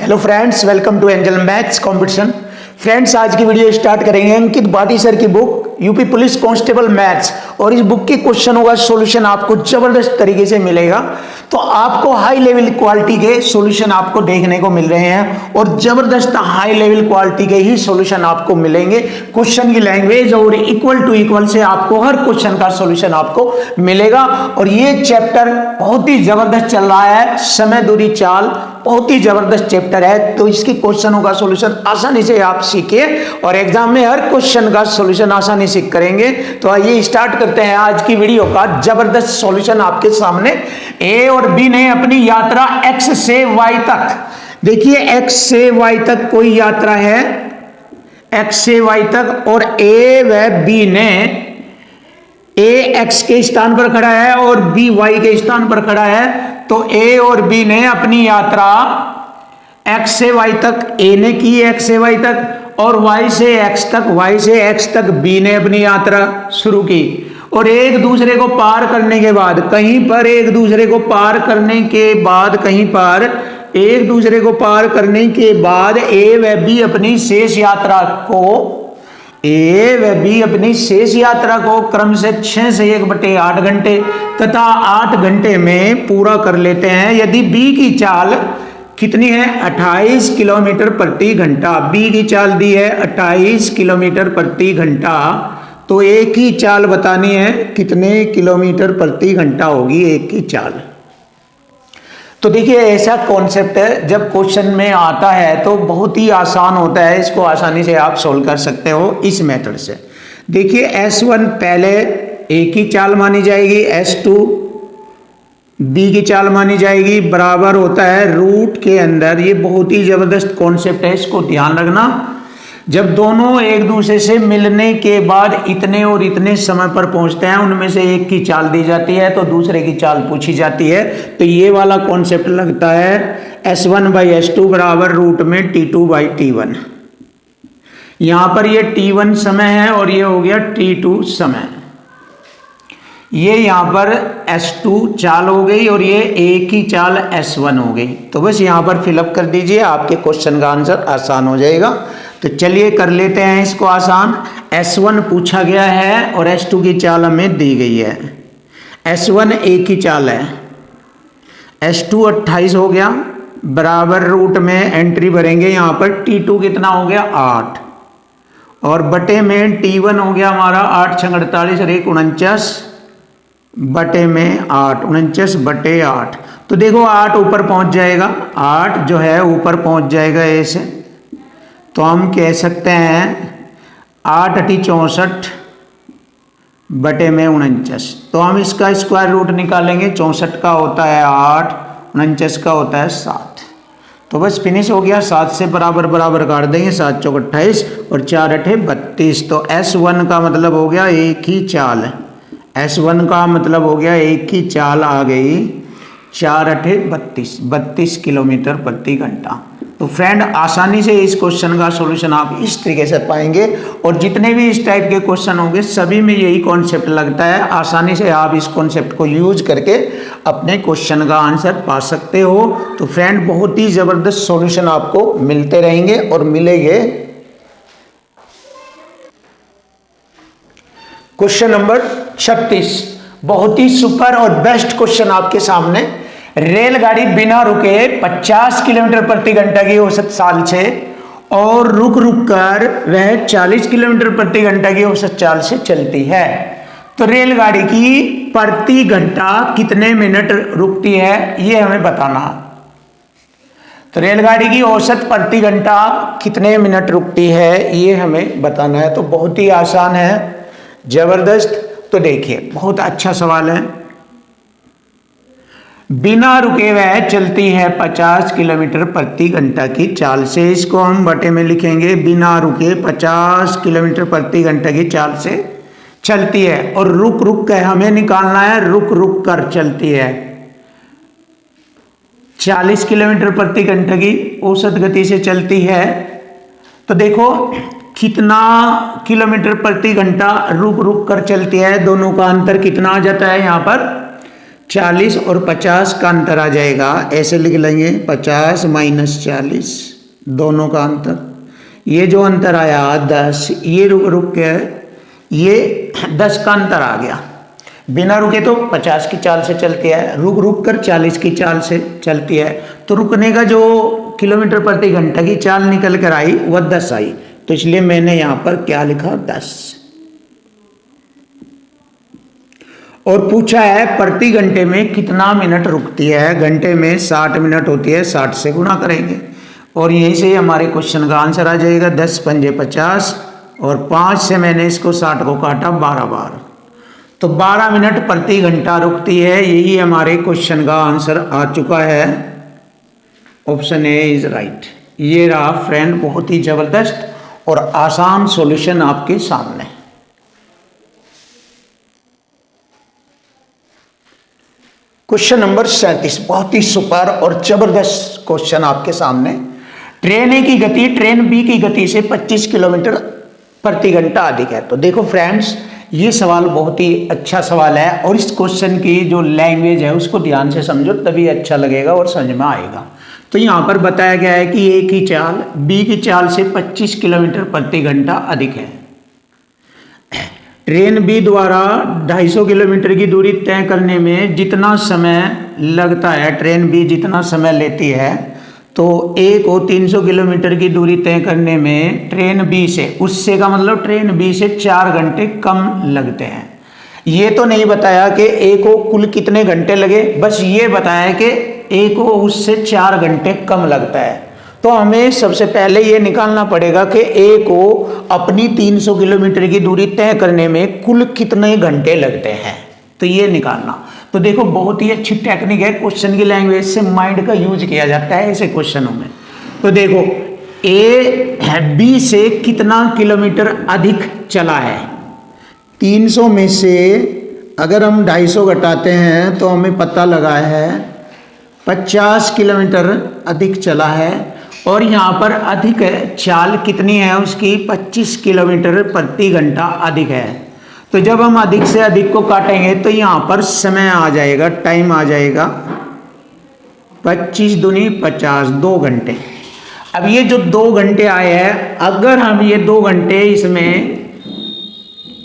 Hello friends, welcome to Angel maths competition. Friends, आज की video start करेंगे Ankit Bhati sir की book UP police constable maths. और इस बुक के क्वेश्चनों का सॉल्यूशन आपको जबरदस्त तरीके से मिलेगा। तो आपको हाई लेवल क्वालिटी के सॉल्यूशन आपको देखने को मिल रहे हैं और जबरदस्त हाई लेवल क्वालिटी के ही सॉल्यूशन आपको मिलेंगे। क्वेश्चन की लैंग्वेज और इक्वल टू इक्वल से आपको हर क्वेश्चन का सॉल्यूशन आपको मिलेगा। और ये चैप्टर बहुत ही जबरदस्त चल रहा है, समय दूरी चाल, बहुत ही जबरदस्त चैप्टर है। तो इसके क्वेश्चनों का सॉल्यूशन आसानी से आप सीखिए और एग्जाम में हर क्वेश्चन का सॉल्यूशन आसानी से करेंगे। तो आइए स्टार्ट करते हैं आज की वीडियो का जबरदस्त सॉल्यूशन आपके सामने। ए और बी ने अपनी यात्रा एक्स से वाई तक, देखिए एक्स से वाई तक कोई यात्रा है, एक्स से वाई तक, और ए व बी ने, ए एक्स के स्थान पर खड़ा है और बी वाई के स्थान पर खड़ा है। तो ए और बी ने अपनी यात्रा एक्स से वाई तक ए ने की, एक्स से वाई तक, और वाई से एक्स तक, वाई से एक्स तक बी ने अपनी यात्रा शुरू की। और एक दूसरे को पार करने के बाद कहीं पर, एक दूसरे को पार करने के बाद कहीं पर, एक दूसरे को पार करने के बाद ए व बी अपनी शेष यात्रा को, ए व बी अपनी शेष यात्रा को क्रम से 6 से 1/8 घंटे तथा 8 घंटे में पूरा कर लेते हैं। यदि बी की चाल कितनी है, 28 किलोमीटर प्रति घंटा, बी की चाल दी है 28 किलोमीटर प्रति घंटा, तो एक ही चाल बतानी है कितने किलोमीटर प्रति घंटा होगी एक की चाल। तो देखिए ऐसा कॉन्सेप्ट है, जब क्वेश्चन में आता है तो बहुत ही आसान होता है, इसको आसानी से आप सोल्व कर सकते हो इस मेथड से। देखिए S1 पहले ए की चाल मानी जाएगी, S2 बी की चाल मानी जाएगी, बराबर होता है रूट के अंदर। ये बहुत ही जबरदस्त कॉन्सेप्ट है, इसको ध्यान रखना। जब दोनों एक दूसरे से मिलने के बाद इतने और इतने समय पर पहुंचते हैं, उनमें से एक की चाल दी जाती है तो दूसरे की चाल पूछी जाती है। तो ये वाला कॉन्सेप्ट लगता है S1/S2 बराबर रूट में T2/T1। यहां पर ये T1 समय है और ये हो गया T2 समय। ये यहां पर S2 चाल हो गई और ये ए की चाल S1 हो गई। तो बस यहां पर फिलअप कर दीजिए, आपके क्वेश्चन का आंसर आसान हो जाएगा। तो चलिए कर लेते हैं इसको आसान। S1 पूछा गया है और S2 की चाल हमें दी गई है। S1 ए की चाल है, S2 28 हो गया, बराबर रूट में एंट्री भरेंगे। यहाँ पर T2 कितना हो गया 8, और बटे में T1 हो गया हमारा 8 × 48 और 1 49 बटे में 8, 49/8। तो देखो 8 ऊपर पहुंच जाएगा, 8 जो है ऊपर पहुंच जाएगा ए से। तो हम कह सकते हैं 8 × 8 = 64 बटे में 49। तो हम इसका स्क्वायर रूट निकालेंगे। 64 का होता है 8, 49 का होता है 7। तो बस फिनिश हो गया। 7 से बराबर बराबर काट देंगे, 7 × 4 = 28 और 4 × 8 = 32। तो S1 का मतलब हो गया एक ही चाल, S1 का मतलब हो गया एक ही चाल आ गई, 4 × 8 = 32 किलोमीटर प्रति घंटा। तो फ्रेंड, आसानी से इस क्वेश्चन का सॉल्यूशन आप इस तरीके से पाएंगे। और जितने भी इस टाइप के क्वेश्चन होंगे सभी में यही कॉन्सेप्ट लगता है। आसानी से आप इस कॉन्सेप्ट को यूज करके अपने क्वेश्चन का आंसर पा सकते हो। तो फ्रेंड, बहुत ही जबरदस्त सॉल्यूशन आपको मिलते रहेंगे और मिलेंगे। क्वेश्चन नंबर 36, बहुत ही सुपर और बेस्ट क्वेश्चन आपके सामने। रेलगाड़ी बिना रुके 50 किलोमीटर प्रति घंटा की औसत चाल से और रुक रुक कर वह 40 किलोमीटर प्रति घंटा की औसत चाल से चलती है। तो रेलगाड़ी की प्रति घंटा कितने मिनट रुकती है ये हमें बताना। तो रेलगाड़ी की औसत प्रति घंटा कितने मिनट रुकती है ये हमें बताना है। तो बहुत ही आसान है, जबरदस्त। तो देखिए बहुत अच्छा सवाल है। बिना रुके वह चलती है 50 किलोमीटर प्रति घंटा की चाल से। इसको हम बटे में लिखेंगे, बिना रुके 50 किलोमीटर प्रति घंटा की चाल से चलती है। और रुक रुक कर हमें निकालना है, रुक रुक कर चलती है 40 किलोमीटर प्रति घंटा की औसत गति से चलती है। तो देखो कितना किलोमीटर प्रति घंटा रुक रुक कर चलती है, दोनों का अंतर कितना आ जाता है यहाँ पर 40 और 50 का अंतर आ जाएगा, ऐसे लिख लेंगे 50 माइनस 40, दोनों का अंतर। ये जो अंतर आया 10, ये रुक रुक के ये 10 का अंतर आ गया। बिना रुके तो 50 की चाल से चलती है, रुक रुक कर 40 की चाल से चलती है। तो रुकने का जो किलोमीटर प्रति घंटा की चाल निकल कर आई वह 10 आई, तो इसलिए मैंने यहाँ पर क्या लिखा 10। और पूछा है प्रति घंटे में कितना मिनट रुकती है। घंटे में 60 मिनट होती है, 60 से गुणा करेंगे और यहीं से हमारे क्वेश्चन का आंसर आ जाएगा। 10 पंजे 50 और 5 से मैंने इसको 60 को काटा 12 बार, तो 12 मिनट प्रति घंटा रुकती है। यही हमारे क्वेश्चन का आंसर आ चुका है। Option A is right. ये रहा फ्रेंड बहुत ही जबरदस्त और आसान सॉल्यूशन आपके सामने। क्वेश्चन नंबर 37 बहुत ही सुपर और जबरदस्त क्वेश्चन आपके सामने। ट्रेन ए की गति ट्रेन बी की गति से 25 किलोमीटर प्रति घंटा अधिक है। तो देखो फ्रेंड्स, ये सवाल बहुत ही अच्छा सवाल है और इस क्वेश्चन की जो लैंग्वेज है उसको ध्यान से समझो, तभी अच्छा लगेगा और समझ में आएगा। तो यहाँ पर बताया गया है कि ए की चाल बी की चाल से 25 किलोमीटर प्रति घंटा अधिक है। ट्रेन बी द्वारा 250 किलोमीटर की दूरी तय करने में जितना समय लगता है, ट्रेन बी जितना समय लेती है, तो ए को 300 किलोमीटर की दूरी तय करने में ट्रेन बी से, उससे का मतलब ट्रेन बी से 4 घंटे कम लगते हैं। ये तो नहीं बताया कि ए को कुल कितने घंटे लगे, बस ये बताया कि ए को उससे 4 घंटे कम लगता है। तो हमें सबसे पहले ये निकालना पड़ेगा कि ए को अपनी 300 किलोमीटर की दूरी तय करने में कुल कितने घंटे लगते हैं, तो ये निकालना। तो देखो बहुत ही अच्छी टेक्निक है, क्वेश्चन की लैंग्वेज से माइंड का यूज किया जाता है ऐसे क्वेश्चनों में। तो देखो ए बी से कितना किलोमीटर अधिक चला है, 300 में से अगर हम 250 घटाते हैं तो हमें पता लगा है 50 किलोमीटर अधिक चला है। और यहाँ पर अधिक चाल कितनी है उसकी, 25 किलोमीटर प्रति घंटा अधिक है। तो जब हम अधिक से अधिक को काटेंगे तो यहाँ पर समय आ जाएगा, टाइम आ जाएगा 25 दूनी 50, 2 घंटे। अब ये जो 2 घंटे आए हैं, अगर हम ये 2 घंटे इसमें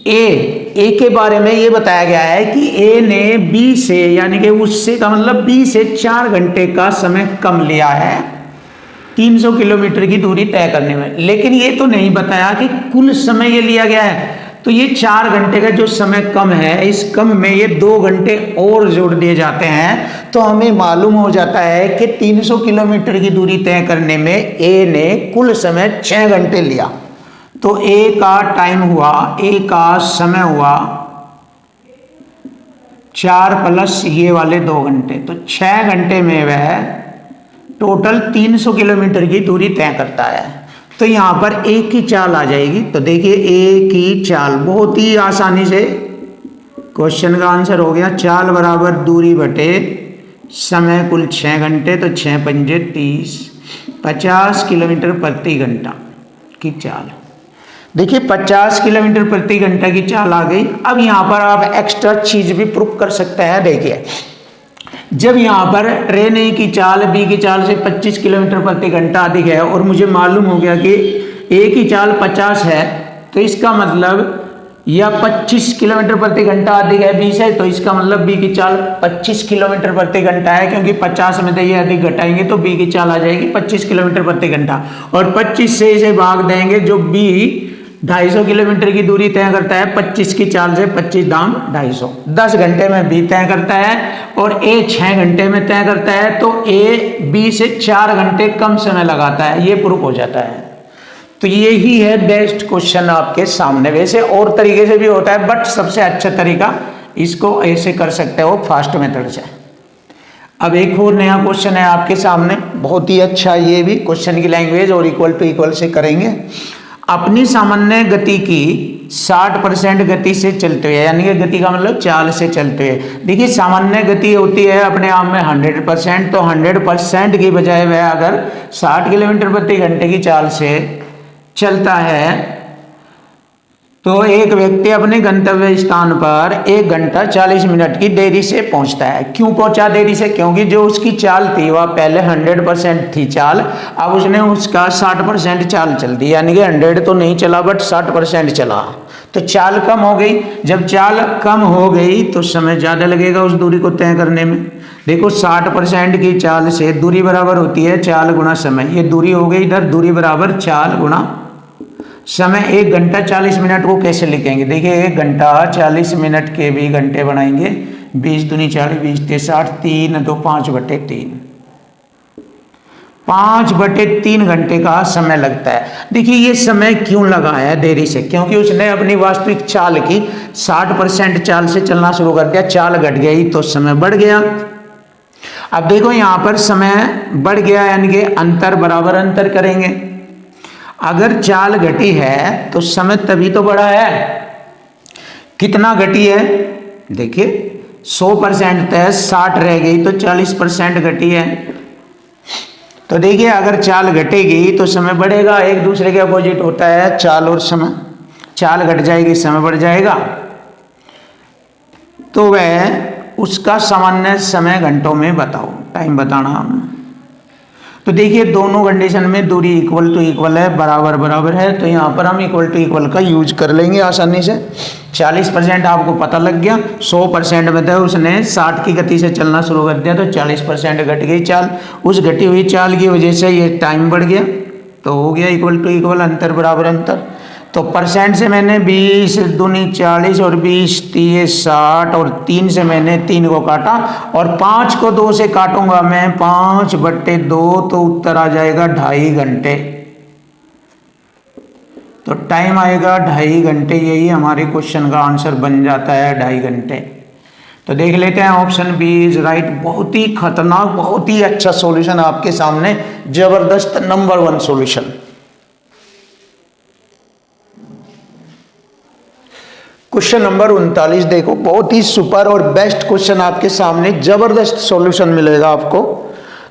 ए के बारे में ये बताया गया है कि ए ने बी से, यानी कि उससे का मतलब बी से 4 घंटे का समय कम लिया है 300 किलोमीटर की दूरी तय करने में, लेकिन ये तो नहीं बताया कि कुल समय ये लिया गया है। तो ये 4 घंटे का जो समय कम है, इस कम में ये 2 घंटे और जोड़ दिए जाते हैं, तो हमें मालूम हो जाता है कि 300 किलोमीटर की दूरी तय करने में ए ने कुल समय 6 घंटे लिया। तो ए का टाइम हुआ, ए का समय हुआ 4 प्लस ये वाले 2 घंटे, तो 6 घंटे में वह टोटल 300 किलोमीटर की दूरी तय करता है। तो यहाँ पर ए की चाल आ जाएगी। तो देखिए ए की चाल बहुत ही आसानी से क्वेश्चन का आंसर हो गया। चाल बराबर दूरी बटे समय, कुल 6 घंटे, तो 6 पंजे 30, 50 किलोमीटर प्रति घंटा की चाल। देखिए 50 किलोमीटर प्रति घंटा की चाल आ गई। अब यहाँ पर आप एक्स्ट्रा चीज भी प्रूफ कर सकते हैं। देखिए जब यहाँ पर ट्रेन ए की चाल बी की चाल से 25 किलोमीटर प्रति घंटा अधिक है और मुझे मालूम हो गया कि ए की चाल 50 है, तो इसका मतलब या 25 किलोमीटर प्रति घंटा अधिक है बी से, तो इसका मतलब बी की चाल 25 किलोमीटर प्रति घंटा है, क्योंकि 50 में तो ये अधिक घटाएंगे तो बी की चाल आ जाएगी 25 किलोमीटर प्रति घंटा। और 25 से इसे भाग देंगे, जो बी 250 किलोमीटर की दूरी तय करता है 25 की चाल से, 25 दाम 250, 10 घंटे में बी तय करता है और ए 6 घंटे में तय करता है। तो ए बी से 4 घंटे कम समय लगाता है, ये प्रूफ हो जाता है। तो यही है बेस्ट क्वेश्चन आपके सामने। वैसे और तरीके से भी होता है, बट सबसे अच्छा तरीका इसको ऐसे कर सकते हो फास्ट मेथड से। अब एक और नया क्वेश्चन है आपके सामने, बहुत ही अच्छा, ये भी क्वेश्चन की लैंग्वेज और इक्वल टू इक्वल से करेंगे। अपनी सामान्य गति की 60% गति से चलते हुए, यानी कि गति का मतलब चाल से चलते हुए। देखिए सामान्य गति होती है अपने आप में 100%, तो 100% की बजाय वह अगर 60 किलोमीटर प्रति घंटे की चाल से चलता है तो एक व्यक्ति अपने गंतव्य स्थान पर 1 घंटा 40 मिनट की देरी से पहुंचता है। क्यों पहुंचा देरी से? क्योंकि जो उसकी चाल थी वह पहले 100% थी चाल, अब उसने उसका 60% चाल चल दी, यानी कि 100 तो नहीं चला बट 60% चला, तो चाल कम हो गई। जब चाल कम हो गई तो समय ज़्यादा लगेगा उस दूरी को तय करने में। देखो 60% की चाल से दूरी बराबर होती है चाल गुणा समय। ये दूरी हो गई इधर, दूरी बराबर चाल गुणा समय। 1 घंटा 40 मिनट को कैसे लिखेंगे? देखिए 1 घंटा 40 मिनट के भी घंटे बनाएंगे, 20 दूनी 40, 20 ते 60, 3 2 5/3, 5/3 घंटे का समय लगता है। देखिए ये समय क्यों लगा है देरी से? क्योंकि उसने अपनी वास्तविक चाल की 60% चाल से चलना शुरू कर दिया, चाल घट गई तो समय बढ़ गया। अब देखो यहाँ पर समय बढ़ गया, यानी कि अंतर बराबर अंतर करेंगे। अगर चाल घटी है तो समय तभी तो बढ़ा है। कितना घटी है? देखिए 100% तय 60 रह गई तो 40% घटी है। तो देखिए अगर चाल घटेगी तो समय बढ़ेगा, एक दूसरे के अपोजिट होता है चाल और समय। चाल घट जाएगी समय बढ़ जाएगा, तो वह उसका सामान्य समय घंटों में बताओ, टाइम बताना हमें। तो देखिए दोनों कंडीशन में दूरी इक्वल टू इक्वल है, बराबर बराबर है, तो यहाँ पर हम इक्वल टू इक्वल का यूज कर लेंगे आसानी से। 40% आपको पता लग गया, 100% में तो उसने 60 की गति से चलना शुरू कर दिया तो 40% घट गई चाल। उस घटी हुई चाल की वजह से ये टाइम बढ़ गया, तो हो गया इक्वल टू इक्वल, अंतर बराबर अंतर। तो परसेंट से मैंने 20 दूनी 40 और 20 तीय 60 और 3 से मैंने 3 को काटा और 5 को 2 से काटूंगा मैं, 5/2, तो उत्तर आ जाएगा 2.5 घंटे। तो टाइम आएगा 2.5 घंटे, यही हमारे क्वेश्चन का आंसर बन जाता है 2.5 घंटे। तो देख लेते हैं ऑप्शन बी इज राइट। बहुत ही खतरनाक, बहुत ही अच्छा सॉल्यूशन आपके सामने, जबरदस्त नंबर 1 सॉल्यूशन। क्वेश्चन नंबर 39 देखो, बहुत ही सुपर और बेस्ट क्वेश्चन आपके सामने, जबरदस्त सॉल्यूशन मिलेगा आपको।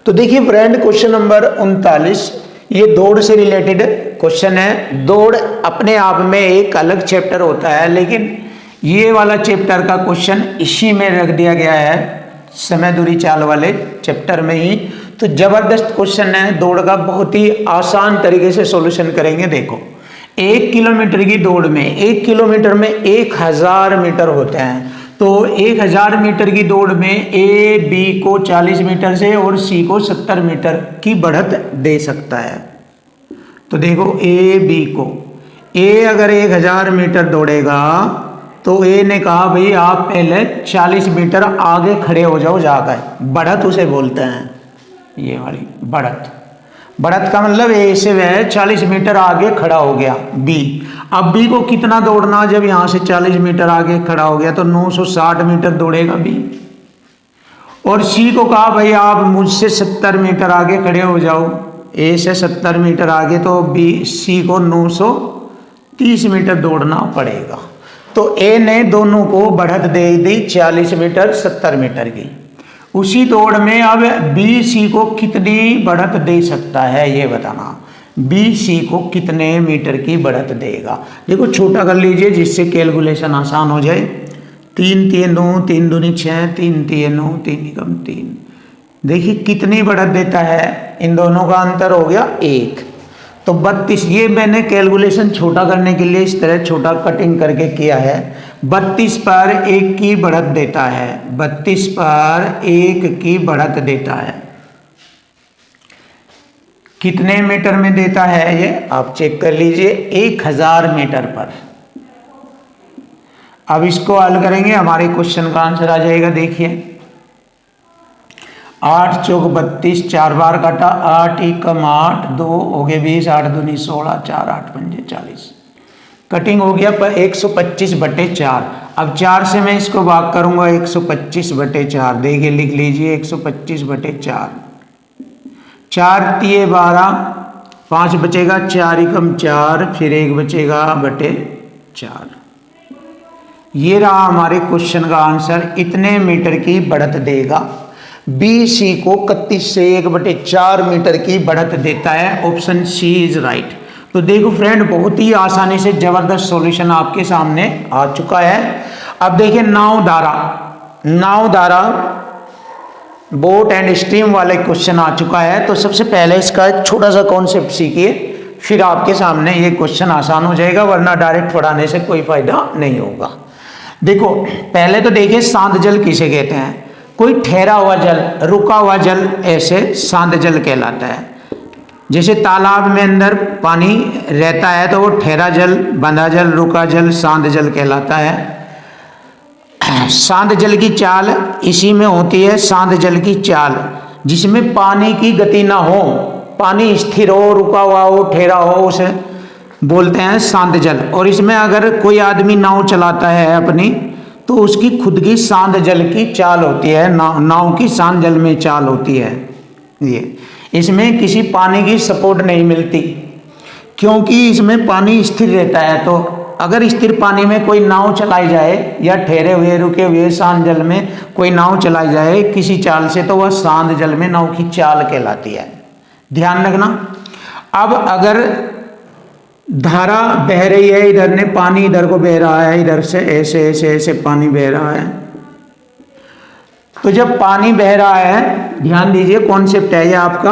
तो देखिए फ्रेंड क्वेश्चन नंबर 39 ये दौड़ से रिलेटेड क्वेश्चन है। दौड़ अपने आप में एक अलग चैप्टर होता है, लेकिन ये वाला चैप्टर का क्वेश्चन इसी में रख दिया गया है, समय दूरी चाल वाले चैप्टर में ही। तो जबरदस्त क्वेश्चन है दौड़ का, बहुत ही आसान तरीके से सॉल्यूशन करेंगे। देखो 1 किलोमीटर की दौड़ में 1 किलोमीटर में 1000 मीटर होते हैं, तो 1000 मीटर की दौड़ में ए बी को 40 मीटर से और सी को 70 मीटर की बढ़त दे सकता है। तो देखो ए बी को, ए अगर 1000 मीटर दौड़ेगा तो ए ने कहा भाई आप पहले 40 मीटर आगे खड़े हो जाओ जाकर, बढ़त उसे बोलते हैं, ये वाली बढ़त। बढ़त का मतलब ए से वह 40 मीटर आगे खड़ा हो गया बी। अब बी को कितना दौड़ना? जब यहाँ से 40 मीटर आगे खड़ा हो गया तो 960 मीटर दौड़ेगा बी। और सी को कहा भाई आप मुझसे 70 मीटर आगे खड़े हो जाओ, ए से 70 मीटर आगे, तो बी सी को 930 मीटर दौड़ना पड़ेगा। तो ए ने दोनों को बढ़त दे दी 40 मीटर 70 मीटर की। उसी दौड़ में अब बी सी को कितनी बढ़त दे सकता है ये बताना। बी सी को कितने मीटर की बढ़त देगा? देखो छोटा कर लीजिए जिससे कैलकुलेशन आसान हो जाए। 3 3 9, 3 दूनी 6, 3 3 9, 3 एकम 3। देखिए कितनी बढ़त देता है, इन दोनों का अंतर हो गया 1, तो 32। ये मैंने कैलकुलेशन छोटा करने के लिए इस तरह छोटा कटिंग करके किया है। 32 पर 1 की बढ़त देता है, 32 पर 1 की बढ़त देता है। कितने मीटर में देता है ये आप चेक कर लीजिए, 1000 मीटर पर। अब इसको हल करेंगे, हमारे क्वेश्चन का आंसर आ जाएगा। देखिए 8 चौक 32, 4 बार काटा, 8 एकम 8, 2 हो गए 20, 8 दूनी 16, 4 8 पंजे 40। कटिंग हो गया पर 125/4। अब 4 से मैं इसको भाग करूंगा 125/4। देखिए लिख लीजिए 125/4। 4 तिये 12, 5 बचेगा, 4 एकम 4, फिर 1 बचेगा बटे 4। ये रहा हमारे क्वेश्चन का आंसर, इतने मीटर की बढ़त देगा। बी सी को 31 से 1/4 मीटर की बढ़त देता है। Option C is right. तो देखो फ्रेंड, बहुत ही आसानी से जबरदस्त सॉल्यूशन आपके सामने आ चुका है। अब देखिए नाव धारा बोट एंड स्ट्रीम वाले क्वेश्चन आ चुका है। तो सबसे पहले इसका एक छोटा सा कॉन्सेप्ट सीखिए, फिर आपके सामने ये क्वेश्चन आसान हो जाएगा, वरना डायरेक्ट पढ़ाने से कोई फायदा नहीं होगा। देखो पहले तो देखिए शांत जल किसे कहते हैं। कोई ठहरा हुआ जल, रुका हुआ जल, ऐसे शांत जल कहलाता है। जैसे तालाब में अंदर पानी रहता है तो वो ठहरा जल, बंधा जल, रुका जल, शांत जल कहलाता है। शांत जल की चाल इसी में होती है, शांत जल की चाल जिसमें पानी की गति ना हो, पानी स्थिर हो, रुका हुआ हो, ठहरा हो, उसे बोलते हैं शांत जल। और इसमें अगर कोई आदमी नाव चलाता है अपनी, तो उसकी खुद की शांत जल की चाल होती है, नाव की शांत जल में चाल होती है। ये इसमें किसी पानी की सपोर्ट नहीं मिलती, क्योंकि इसमें पानी स्थिर रहता है। तो अगर स्थिर पानी में कोई नाव चलाई जाए, या ठहरे हुए रुके हुए शांत जल में कोई नाव चलाई जाए किसी चाल से, तो वह शांत जल में नाव की चाल कहलाती है। ध्यान रखना। अब अगर धारा बह रही है, इधर ने पानी इधर को बह रहा है, इधर से ऐसे ऐसे ऐसे पानी बह रहा है, तो जब पानी बह रहा है, ध्यान दीजिए कॉन्सेप्ट है ये आपका।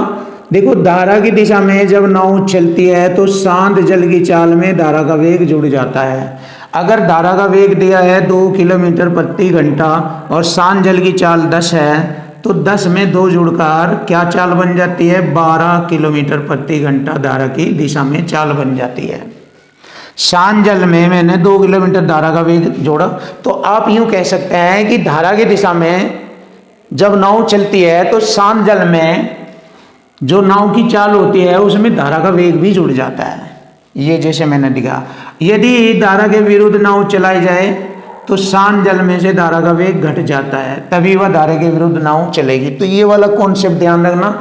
देखो धारा की दिशा में जब नाव चलती है तो शांत जल की चाल में धारा का वेग जुड़ जाता है। अगर धारा का वेग दिया है 2 किलोमीटर प्रति घंटा और शांत जल की चाल 10 है, तो 10 में 2 जुड़कर क्या चाल बन जाती है? 12 किलोमीटर प्रति घंटा धारा की दिशा में चाल बन जाती है। शांत जल में मैंने 2 किलोमीटर धारा का वेग जोड़ा, तो आप यूं कह सकते हैं कि धारा की दिशा में जब नाव चलती है तो शांत जल में जो नाव की चाल होती है उसमें धारा का वेग भी जुड़ जाता है। ये जैसे मैंने दिखा, यदि धारा के विरुद्ध नाव चलाई जाए तो शांत जल में से धारा का वेग घट जाता है, तभी वह धारा के विरुद्ध नाव चलेगी। तो ये वाला कॉन्सेप्ट ध्यान रखना।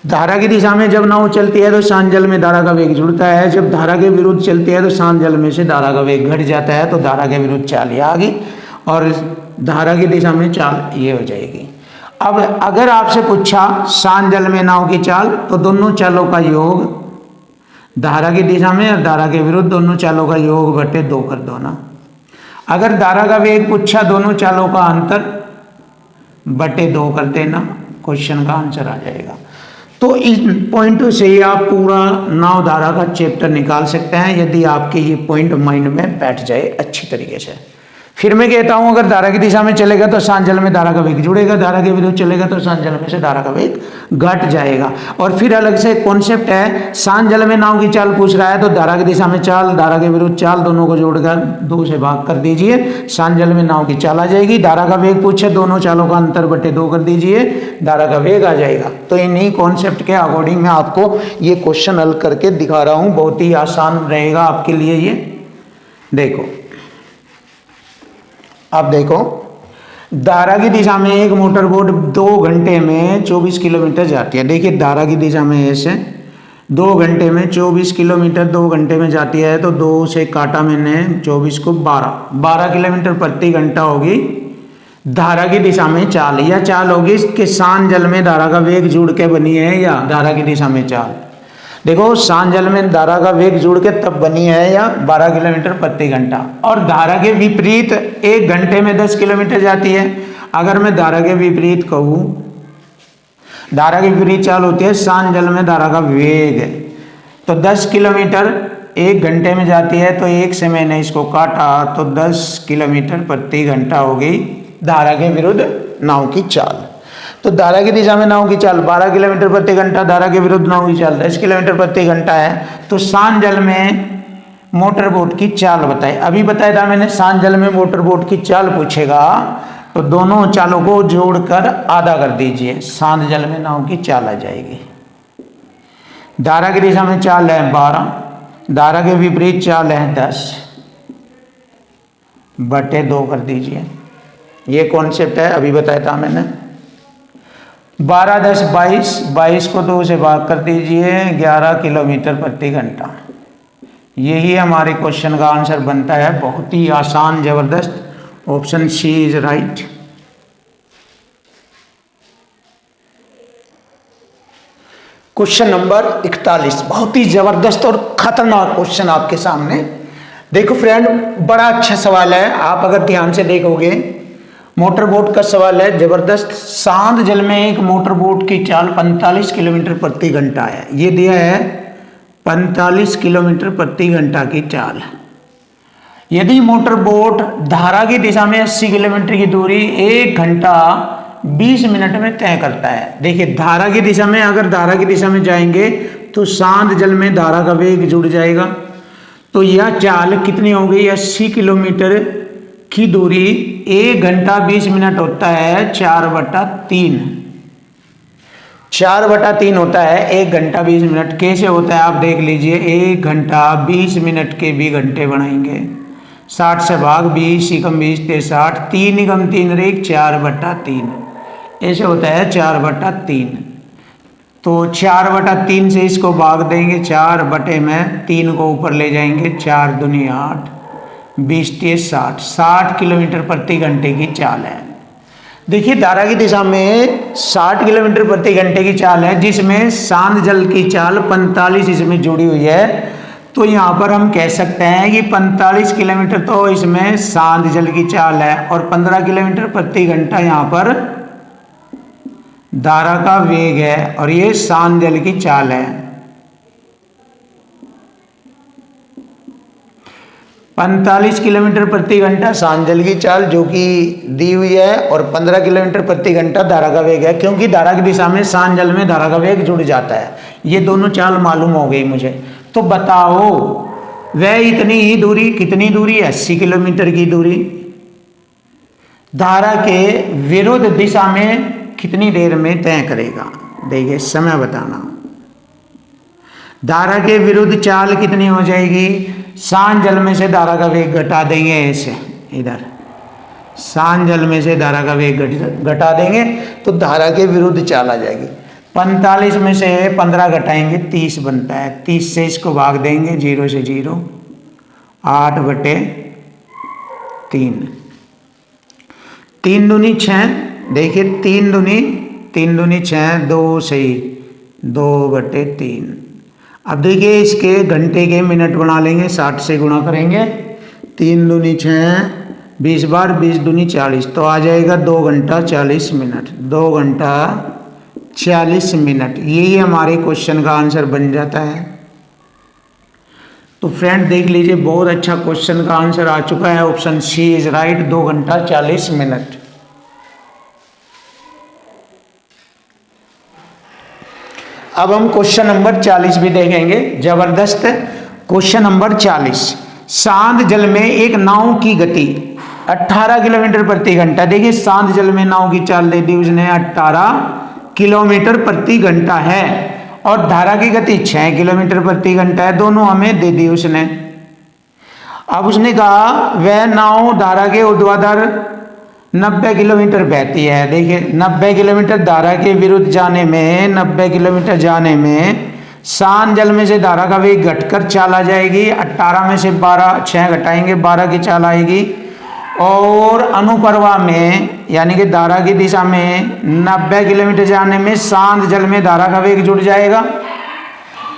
धारा की दिशा में जब नाव चलती है तो शांत जल में धारा का वेग जुड़ता है, जब धारा के विरुद्ध चलती है तो शांत जल में से धारा का वेग घट जाता है। तो धारा के विरुद्ध चाल ये आ गई और धारा की दिशा में चाल ये हो जाएगी। अब अगर आपसे पूछा शांत जल में नाव की चाल, तो दोनों चालों का योग, धारा की दिशा में और धारा के विरुद्ध दोनों चालों का योग बटे 2 कर दो ना। अगर धारा का वेग पूछा, दोनों चालों का अंतर बटे 2 कर देना, क्वेश्चन का आंसर आ जाएगा। तो इस पॉइंट से ही आप पूरा नाव धारा का चैप्टर निकाल सकते हैं, यदि आपके ये पॉइंट माइंड में बैठ जाए अच्छी तरीके से। फिर मैं कहता हूं, अगर धारा की दिशा में चलेगा तो शांत जल में धारा का वेग जुड़ेगा, धारा के विरुद्ध चलेगा तो शांत जल में से धारा का वेग घट जाएगा। और फिर अलग से कॉन्सेप्ट है, शांत जल में नाव की चाल पूछ रहा है तो धारा की दिशा में चाल, धारा के विरुद्ध चाल, दोनों को जोड़कर 2 से भाग कर दीजिए, शांत जल में नाव की चाल आ जाएगी। धारा का वेग पूछे, दोनों चालों का अंतर बटे 2 कर दीजिए, धारा का वेग आ जाएगा। तो इन्हीं कॉन्सेप्ट के अकॉर्डिंग मैं आपको ये क्वेश्चन हल करके दिखा रहा हूँ, बहुत ही आसान रहेगा आपके लिए ये। देखो अब देखो, धारा की दिशा में एक मोटर बोट 2 घंटे में 24 किलोमीटर जाती है। देखिए धारा की दिशा में ऐसे 2 घंटे में 24 किलोमीटर 2 घंटे में जाती है, तो 2 से काटा मैंने 24 को 12 किलोमीटर प्रति घंटा होगी धारा की दिशा में चाल। या चाल होगी कि शांत जल में धारा का वेग जुड़ के बनी है या धारा की दिशा में चाल। देखो शांत जल में धारा का वेग जुड़ के तब बनी है या 12 किलोमीटर प्रति घंटा। और धारा के विपरीत 1 घंटे में 10 किलोमीटर जाती है। अगर मैं धारा के विपरीत कहूँ, धारा की विपरीत चाल होती है शांत जल में धारा का वेग, तो 10 किलोमीटर 1 घंटे में जाती है, तो 1 से मैंने इसको काटा तो 10 किलोमीटर प्रति घंटा हो गई धारा के विरुद्ध नाव की चाल। तो धारा की दिशा में नाव की चाल 12 किलोमीटर प्रति घंटा, धारा के विरुद्ध नाव की चाल 10 किलोमीटर प्रति घंटा है। तो शांत जल में मोटर बोट की चाल बताए, अभी बताया था मैंने, शांत जल में मोटर बोट की चाल पूछेगा तो दोनों चालों को जोड़कर आधा कर दीजिए, शांत जल में नाव की चाल आ जाएगी। धारा की दिशा में चाल है 12, धारा के विपरीत चाल है 10, बटे 2 कर दीजिए। ये कॉन्सेप्ट है, अभी बताया था मैंने। 12 10 22, 22 को 2 से भाग कर दीजिए, 11 किलोमीटर प्रति घंटा। यही हमारे क्वेश्चन का आंसर बनता है, बहुत ही आसान जबरदस्त। Option C is right. Question number 41 बहुत ही जबरदस्त और खतरनाक क्वेश्चन आपके सामने। देखो फ्रेंड, बड़ा अच्छा सवाल है, आप अगर ध्यान से देखोगे। मोटर बोट का सवाल है, जबरदस्त। शांत जल में एक मोटर बोट की चाल 45 किलोमीटर प्रति घंटा है। ये दिया है 45 किलोमीटर प्रति घंटा की चाल। यदि मोटर बोट धारा की दिशा में 80 किलोमीटर की दूरी 1 घंटा 20 मिनट में तय करता है। देखिए, धारा की दिशा में, अगर धारा की दिशा में जाएंगे तो शांत जल में धारा का वेग जुड़ जाएगा। तो यह चाल कितनी हो गई? 80 किलोमीटर की दूरी 1 घंटा 20 मिनट होता है 4/3। 4/3 होता है 1 घंटा 20 मिनट। कैसे होता है आप देख लीजिए। 1 घंटा 20 मिनट के भी घंटे बनाएंगे। 60 से भाग 20 एकम 20 ते 60, 3 एकम 3 रेख 4/3। ऐसे होता है 4/3। तो 4/3 से इसको भाग देंगे, 4/3 को ऊपर ले जाएंगे, 4 दूनी 8, 20 ते 60, 60 किलोमीटर प्रति घंटे की चाल है। देखिए, धारा की दिशा में 60 किलोमीटर प्रति घंटे की चाल है, जिसमें शांत जल की चाल 45 इसमें जुड़ी हुई है। तो यहाँ पर हम कह सकते हैं कि 45 किलोमीटर तो इसमें शांत जल की चाल है और 15 किलोमीटर प्रति घंटा यहाँ पर धारा का वेग है और ये शांत जल की चाल है। 45 किलोमीटर प्रति घंटा शांत जल की चाल जो कि दी हुई है और 15 किलोमीटर प्रति घंटा धारा का वेग है, क्योंकि धारा की दिशा में शांत जल में धारा का वेग जुड़ जाता है। ये दोनों चाल मालूम हो गई मुझे। तो बताओ, वह इतनी ही दूरी, कितनी दूरी? 80 किलोमीटर की दूरी धारा के विरुद्ध दिशा में कितनी देर में तय करेगा? देखिए, समय बताना। धारा के विरुद्ध चाल कितनी हो जाएगी? शांत जल में से धारा का वेग घटा देंगे, ऐसे इधर शांत जल में से धारा का वेग घटा देंगे तो धारा के विरुद्ध चाल आ जाएगी। 45 में से 15 घटाएंगे, 30 बनता है। 30 से इसको भाग देंगे, 0 से 0, 8/3। 3 दूनी 6। देखिए, 3 दूनी 6, 2 सही, 2/3। अब देखिए, इसके घंटे के मिनट बना लेंगे, 60 से गुणा करेंगे। 3 दूनी 6, 20 बार 20 दूनी 40, तो आ जाएगा 2 घंटा 40 मिनट। 2 घंटा 40 मिनट, यही हमारे क्वेश्चन का आंसर बन जाता है। तो फ्रेंड देख लीजिए, बहुत अच्छा क्वेश्चन का आंसर आ चुका है। ऑप्शन सी इज राइट, 2 घंटा 40 मिनट। अब हम क्वेश्चन नंबर 40 भी देखेंगे। जबरदस्त क्वेश्चन नंबर 40। शांत जल में एक नाव की गति 18 किलोमीटर प्रति घंटा। देखिए, शांत जल में नाव की चाल दे दी उसने 18 किलोमीटर प्रति घंटा है और धारा की गति 6 किलोमीटर प्रति घंटा है। दोनों हमें दे दी उसने। अब उसने कहा वह नाव धारा के ऊर्ध्वाधर 90 किलोमीटर बहती है। देखिए, 90 किलोमीटर धारा के विरुद्ध जाने में, 90 किलोमीटर जाने में शांत जल में से धारा का वेग घटकर चाल आ जाएगी। 18 में से 6 घटाएंगे, 12 की चाल आएगी। और अनुप्रवाह में, यानी कि धारा की दिशा में 90 किलोमीटर जाने में शांत जल में धारा का वेग जुड़ जाएगा,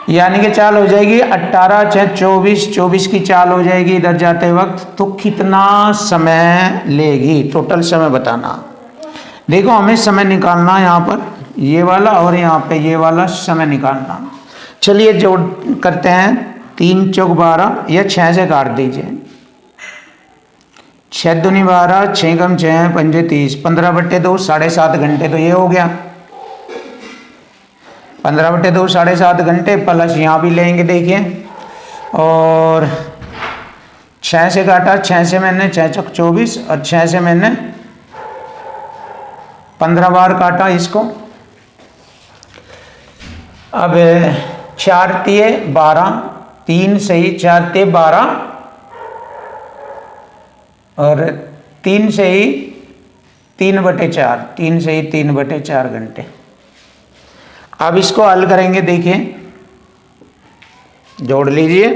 यानी कि चाल हो जाएगी 18 6 24, 24 की चाल हो जाएगी इधर जाते वक्त। तो कितना समय लेगी? टोटल समय बताना। देखो, हमें समय निकालना है यहाँ पर ये वाला और यहाँ पे ये वाला समय निकालना। चलिए जोड़ करते हैं। 3 चौक 12 या 6 से काट दीजिए। 6 दूनी 12, 6 कम 6, 5 30, 15/2 7.5 घंटे। तो ये हो गया 15/2 7.5 घंटे, प्लस यहाँ भी लेंगे। देखिए, और 6 से काटा, 6 से मैंने 6 चौक 24 और 6 से मैंने 15 बार काटा इसको। अब 4 तिये 12, 3 सही, 4 तिये 12 और 3 से ही 3/4, 3 से ही 3/4 घंटे। अब इसको हल करेंगे। देखिए, जोड़ लीजिए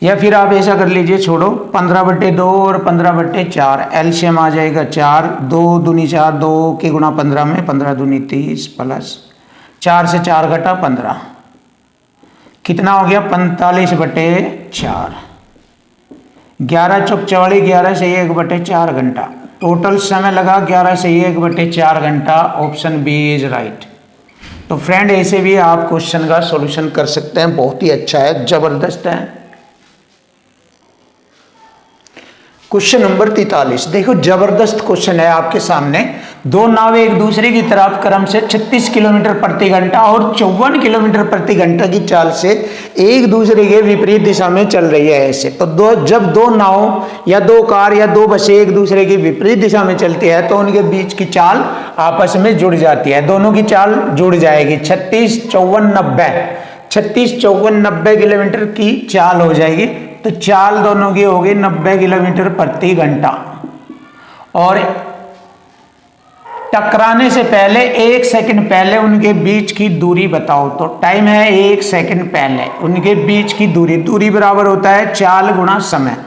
या फिर आप ऐसा कर लीजिए, छोड़ो, 15/2 और 15/4 एलसीएम आ जाएगा 4, 2 दूनी 4, 2 के गुणा 15 में 15 दूनी 30 प्लस 4 से 4 घटा 15, कितना हो गया 45/4। 11 चौक 44, 11 से 1/4 घंटा। टोटल समय लगा 11 से 1/4 घंटा। Option B is right. तो फ्रेंड ऐसे भी आप क्वेश्चन का सॉल्यूशन कर सकते हैं, बहुत ही अच्छा है, जबरदस्त है। क्वेश्चन नंबर 43, देखो जबरदस्त क्वेश्चन है आपके सामने। दो नावें एक दूसरे की तरफ क्रम से 36 किलोमीटर प्रति घंटा और 54 किलोमीटर प्रति घंटा की चाल से एक दूसरे के विपरीत दिशा में चल रही है ऐसे। तो जब दो नाव या दो कार या दो बसें एक दूसरे की विपरीत दिशा में चलती है तो उनके बीच की चाल आपस में जुड़ जाती है। दोनों की चाल जुड़ जाएगी। 36, 54, 90, 36, 54, 90 किलोमीटर की चाल हो जाएगी। तो चाल दोनों की होगी 90 किलोमीटर प्रति घंटा। और टकराने से पहले 1 सेकंड पहले उनके बीच की दूरी बताओ। तो टाइम है 1 सेकंड पहले उनके बीच की दूरी बराबर होता है चाल गुणा समय।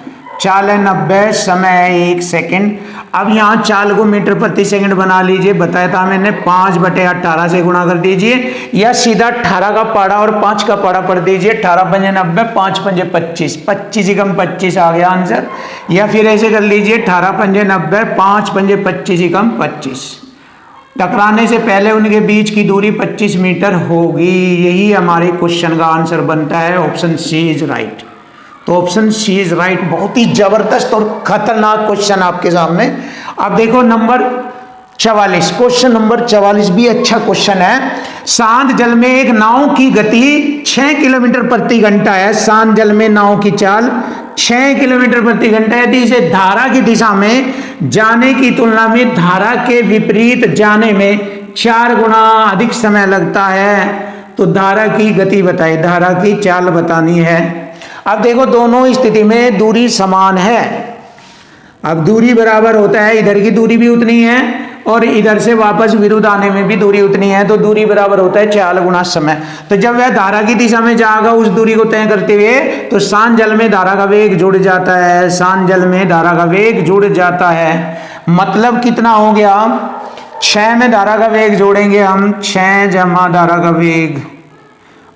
चाल है 90, समय है 1 सेकंड। अब यहाँ चाल को मीटर प्रति सेकंड बना लीजिए, बताया था मैंने 5/18 से गुणा कर दीजिए, या सीधा 18 का पाड़ा और 5 का पाड़ा पढ़ दीजिए। 18 पंजे 90, 5 पंजे 25, 25 ही कम 25 आ गया आंसर। या फिर ऐसे कर लीजिए 18 पंजे 90, 5 पंजे 25 ही कम 25। टकराने से पहले उनके बीच की दूरी 25 मीटर होगी। यही हमारे क्वेश्चन का आंसर बनता है। Option C is right. तो ऑप्शन सी इज राइट। बहुत ही जबरदस्त और खतरनाक क्वेश्चन आपके सामने। अब देखो नंबर 44, क्वेश्चन नंबर 44 भी अच्छा क्वेश्चन है। शांत जल में एक नाव की गति 6 किलोमीटर प्रति घंटा है। शांत जल में नाव की चाल 6 किलोमीटर प्रति घंटा है। यदि इसे धारा की दिशा में जाने की तुलना में धारा के विपरीत जाने में 4 गुना अधिक समय लगता है तो धारा की गति बताए, धारा की चाल बतानी है। अब देखो दोनों स्थिति में दूरी समान है। अब दूरी बराबर होता है, इधर की दूरी भी उतनी है और इधर से वापस विरुद्ध आने में भी दूरी उतनी है। तो दूरी बराबर होता है चाल गुणा समय। तो जब वह धारा की दिशा में जाएगा उस दूरी को तय करते हुए तो शांत जल में धारा का वेग जुड़ जाता है। शांत जल में धारा का वेग जुड़ जाता है। मतलब कितना हो गया, 6 में धारा का वेग जोड़ेंगे हम, 6 जमा धारा का वेग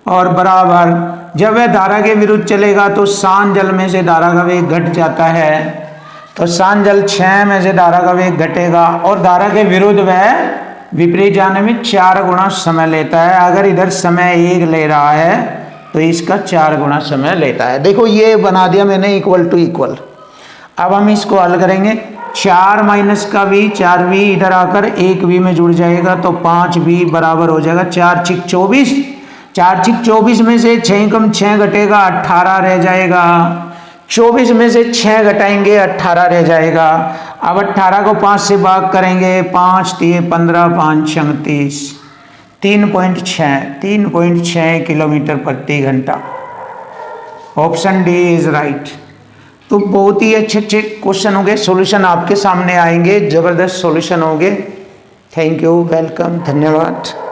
और बराबर। जब वह धारा के विरुद्ध चलेगा तो शांत जल में से धारा का वेग घट जाता है। तो शांत जल 6 में से धारा का वेग घटेगा और धारा के विरुद्ध वह विपरीत जाने में 4 गुना समय लेता है। अगर इधर समय 1 ले रहा है तो इसका 4 गुना समय लेता है। देखो ये बना दिया मैंने इक्वल टू इक्वल। अब हम इसको हल करेंगे। 4 माइनस का v, 4v इधर आकर 1v में जुड़ जाएगा तो 5v बराबर हो जाएगा 4 6 24। 4 6 24 में से 6 कम 6 घटेगा 18 रह जाएगा। 24 में से 6 घटाएंगे 18 रह जाएगा। अब 18 को 5 से भाग करेंगे, 5 3 15 5 36, 3.6 किलोमीटर प्रति घंटा। Option D is right. तो बहुत ही अच्छे अच्छे क्वेश्चन होंगे, सॉल्यूशन आपके सामने आएंगे, जबरदस्त सॉल्यूशन होंगे। थैंक यू, वेलकम, धन्यवाद।